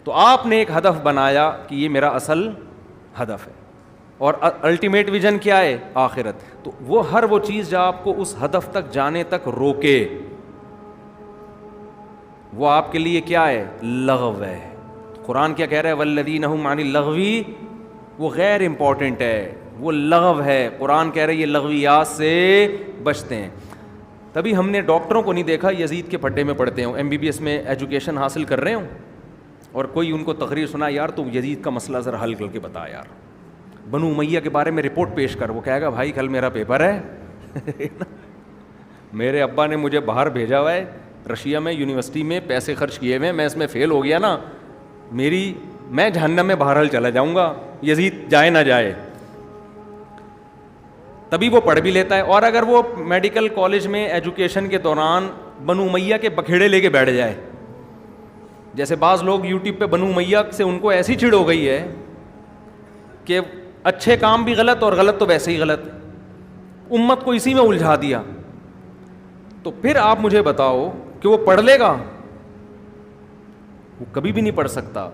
تو آپ نے ایک ہدف بنایا کہ یہ میرا اصل ہدف ہے, اور الٹیمیٹ ویژن کیا ہے؟ آخرت. تو وہ چیز جو آپ کو اس ہدف تک جانے تک روکے, وہ آپ کے لیے کیا ہے؟ لغو ہے. قرآن کیا کہہ رہا ہے؟ والذین هم عن اللغو, وہ غیر امپورٹنٹ ہے, وہ لغو ہے. قرآن کہہ رہا ہے یہ لغویات سے بچتے ہیں. تبھی ہم نے ڈاکٹروں کو نہیں دیکھا یزید کے پھڈے میں پڑھتے ہوں, MBBS میں ایجوکیشن حاصل کر رہے ہوں, اور کوئی ان کو تقریر سنا, یار تو یزید کا مسئلہ ذرا حل کر کے بتا یار, بنو امیہ کے بارے میں رپورٹ پیش کر. وہ کہے گا بھائی کل میرا پیپر ہے میرے ابا نے مجھے باہر بھیجا ہوا ہے رشیا میں, یونیورسٹی میں پیسے خرچ کیے ہوئے, میں اس میں فیل ہو گیا نا, میں جہنم میں بہرحال چلا جاؤں گا, یزید جائے نہ جائے. تبھی وہ پڑھ بھی لیتا ہے. اور اگر وہ میڈیکل کالج میں ایجوکیشن کے دوران بنو امیہ کے بکھیڑے لے کے بیٹھ جائے, جیسے بعض لوگ یوٹیوب پہ بنو امیہ سے ان کو ایسی چڑ ہو گئی ہے کہ اچھے کام بھی غلط اور غلط تو ویسے ہی غلط, امت کو اسی میں الجھا دیا. تو پھر آپ مجھے بتاؤ کہ وہ پڑھ لے گا؟ وہ کبھی بھی نہیں پڑھ سکتا.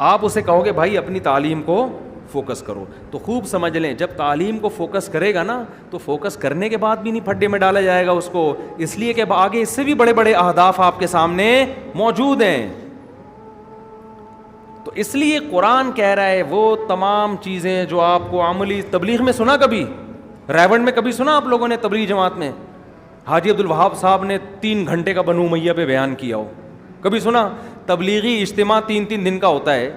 آپ اسے کہو گے بھائی اپنی تعلیم کو فوکس کرو, تو خوب سمجھ لیں جب تعلیم کو فوکس کرے گا نا, تو فوکس کرنے کے بعد بھی نہیں پھڈے میں ڈالا جائے گا اس کو, اس لیے کہ آگے اس سے بھی بڑے بڑے اہداف آپ کے سامنے موجود ہیں. تو اس لیے قرآن کہہ رہا ہے وہ تمام چیزیں جو آپ کو عملی تبلیغ میں سنا, کبھی ریونڈ میں کبھی سنا آپ لوگوں نے تبلیغ جماعت میں حاجی عبدالوہاب صاحب نے 3 گھنٹے کا بنو امیہ پہ بیان کیا ہو؟ کبھی سنا؟ تبلیغی اجتماع 3 دن کا ہوتا ہے,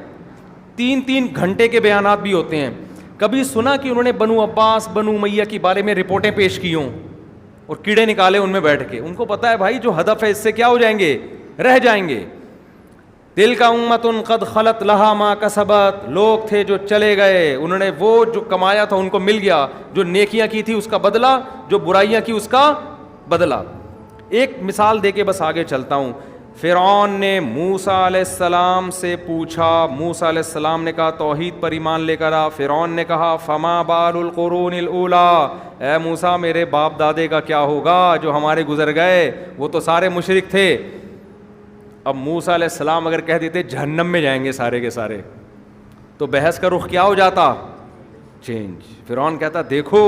3 گھنٹے کے بیانات بھی ہوتے ہیں. کبھی سنا کہ انہوں نے بنو عباس بنو امیہ کے بارے میں رپورٹیں پیش کی ہوں اور کیڑے نکالے ان میں بیٹھ کے؟ ان کو پتا ہے بھائی جو ہدف ہے اس سے کیا ہو جائیں گے؟ رہ جائیں گے. تلک امۃ قد خلت لہا ما کسبت, لوگ تھے جو چلے گئے, انہوں نے وہ جو کمایا تھا ان کو مل گیا, جو نیکیاں کی تھی اس کا بدلہ, جو برائیاں کی اس کا بدلہ. ایک مثال دے کے بس آگے چلتا ہوں. فرعون نے موسیٰ علیہ السلام سے پوچھا, موسیٰ علیہ السلام نے کہا توحید پر ایمان لے کر آ. فرعون نے کہا فما بال القرون الاولیٰ, اے موسیٰ میرے باپ دادے کا کیا ہوگا جو ہمارے گزر گئے, وہ تو سارے مشرک تھے. اب موسیٰ علیہ السلام اگر کہہ دیتے جہنم میں جائیں گے سارے کے سارے, تو بحث کا رخ کیا ہو جاتا؟ چینج. فرعون کہتا دیکھو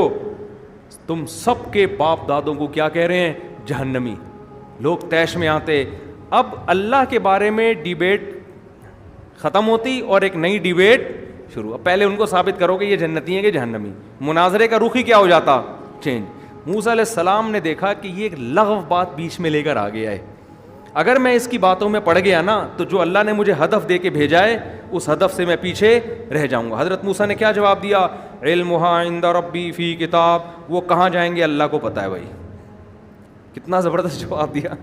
تم سب کے باپ دادوں کو کیا کہہ رہے ہیں؟ جہنمی. لوگ طیش میں آتے. اب اللہ کے بارے میں ڈیبیٹ ختم ہوتی اور ایک نئی ڈیبیٹ شروع. اب پہلے ان کو ثابت کرو کہ یہ جنتی ہیں کہ جہنمی. مناظرے کا رخ ہی کیا ہو جاتا؟ چینج. موسیٰ علیہ السلام نے دیکھا کہ یہ ایک لغو بات بیچ میں لے کر آ گیا ہے, اگر میں اس کی باتوں میں پڑ گیا نا تو جو اللہ نے مجھے ہدف دے کے بھیجا ہے اس ہدف سے میں پیچھے رہ جاؤں گا. حضرت موسیٰ نے کیا جواب دیا؟ علمھا عند ربی فی کتاب. وہ کہاں جائیں گے اللہ کو پتہ ہے. بھائی کتنا زبردست جواب دیا.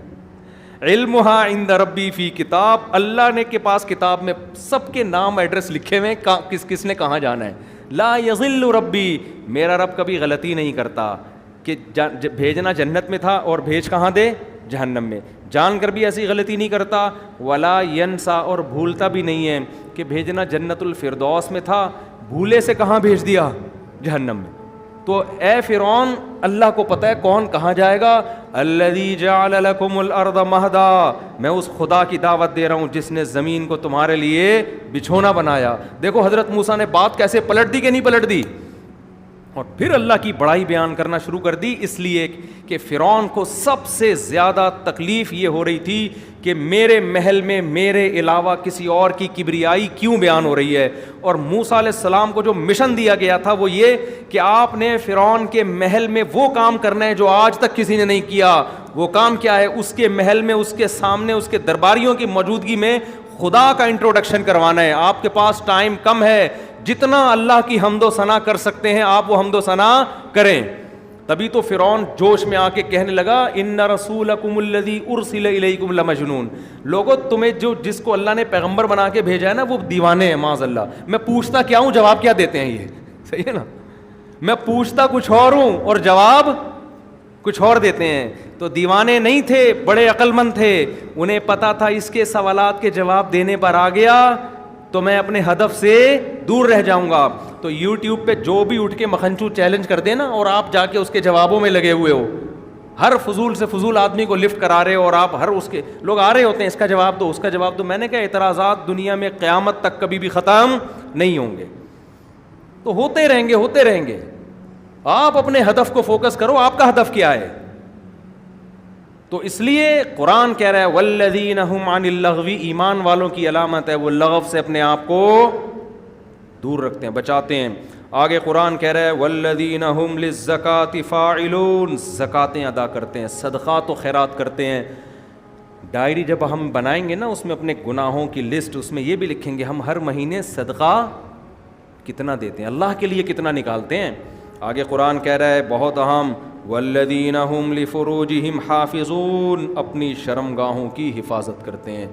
علمھا عند ربی فی کتاب, اللہ نے کے پاس کتاب میں سب کے نام ایڈریس لکھے ہوئے, کس کس نے کہاں جانا ہے. لا یضل ربی, میرا رب کبھی غلطی نہیں کرتا کہ بھیجنا جنت میں تھا اور بھیج کہاں دے؟ جہنم میں. جان کر بھی ایسی غلطی نہیں کرتا. ولا ینسا, اور بھولتا بھی نہیں ہے کہ بھیجنا جنت الفردوس میں تھا, بھولے سے کہاں بھیج دیا؟ جہنم میں. تو اے فرعون اللہ کو پتہ ہے کون کہاں جائے گا. الذی جعل لکم الارض مہدا, میں اس خدا کی دعوت دے رہا ہوں جس نے زمین کو تمہارے لیے بچھونا بنایا. دیکھو حضرت موسیٰ نے بات کیسے پلٹ دی کہ نہیں پلٹ دی, اور پھر اللہ کی بڑائی بیان کرنا شروع کر دی. اس لیے کہ فرعون کو سب سے زیادہ تکلیف یہ ہو رہی تھی کہ میرے محل میں میرے علاوہ کسی اور کی کبریائی کیوں بیان ہو رہی ہے. اور موسیٰ علیہ السلام کو جو مشن دیا گیا تھا وہ یہ کہ آپ نے فرعون کے محل میں وہ کام کرنا ہے جو آج تک کسی نے نہیں کیا. وہ کام کیا ہے؟ اس کے محل میں, اس کے سامنے, اس کے درباریوں کی موجودگی میں خدا کا انٹروڈکشن کروانا ہے. آپ کے پاس ٹائم کم ہے, جتنا اللہ کی حمد و ثنا کر سکتے ہیں آپ وہ حمد و ثنا کریں. تبھی تو فرعون جوش میں آ کے کہنے لگا ان رسولکم الذی ارسل الیکم لمجنون. لوگوں تمہیں جس کو اللہ نے پیغمبر بنا کے بھیجا ہے نا وہ دیوانے ہیں معاذ اللہ. میں پوچھتا کیا ہوں, جواب کیا دیتے ہیں یہ؟ صحیح ہے نا, میں پوچھتا کچھ اور ہوں اور جواب کچھ اور دیتے ہیں. تو دیوانے نہیں تھے, بڑے عقل مند تھے. انہیں پتا تھا اس کے سوالات کے جواب دینے پر آ گیا تو میں اپنے ہدف سے دور رہ جاؤں گا. تو یوٹیوب پہ جو بھی اٹھ کے مکھنچو چیلنج کر دے نا اور آپ جا کے اس کے جوابوں میں لگے ہوئے ہو, ہر فضول سے فضول آدمی کو لفٹ کرا رہے ہو، اور آپ ہر اس کے لوگ آ رہے ہوتے ہیں، اس کا جواب دو، اس کا جواب دو. میں نے کہا اعتراضات دنیا میں قیامت تک کبھی بھی ختم نہیں ہوں گے، تو ہوتے رہیں گے ہوتے رہیں گے. آپ اپنے ہدف کو فوکس کرو، آپ کا ہدف کیا ہے. تو اس لیے قرآن کہہ رہا ہے والذین هم عن اللغو، ایمان والوں کی علامت ہے وہ لغو سے اپنے آپ کو دور رکھتے ہیں، بچاتے ہیں. آگے قرآن کہہ رہا ہے والذین هم للزکاۃ فاعلون، زکاتیں ادا کرتے ہیں، صدقات و خیرات کرتے ہیں. ڈائری جب ہم بنائیں گے نا، اس میں اپنے گناہوں کی لسٹ، اس میں یہ بھی لکھیں گے ہم ہر مہینے صدقہ کتنا دیتے ہیں، اللہ کے لیے کتنا نکالتے ہیں. آگے قرآن کہہ رہا ہے بہت اہم والذین هم لفروجہم حافظون، اپنی شرمگاہوں کی حفاظت کرتے ہیں.